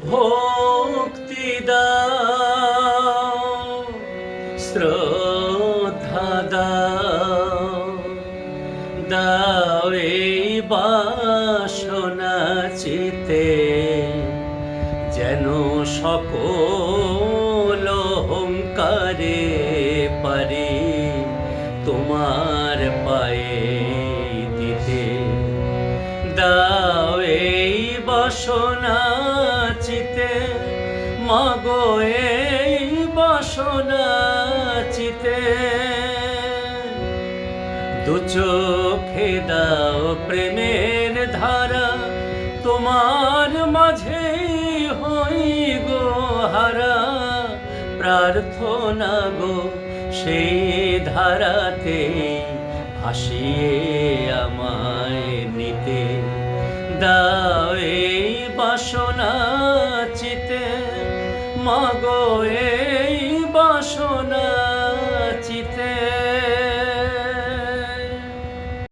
ভক্তি দাও, শ্রদ্ধা দাও, দাও এই বাসনা চিতে, যেন সকল অহংকারে পারি তোমার পায়ে দিতে। দাও এই বাসনা চিতে, মাগো এই বাসনা চিতে, দু চোখে দাও প্রেমের ধারা, তোমার মাঝে হই গো হারা। প্রার্থনা গো সেই ধারাতে ভাসিয়ে আমায় নিতে। দাও এই বাসনা চিতে, মাগো এই বাসনা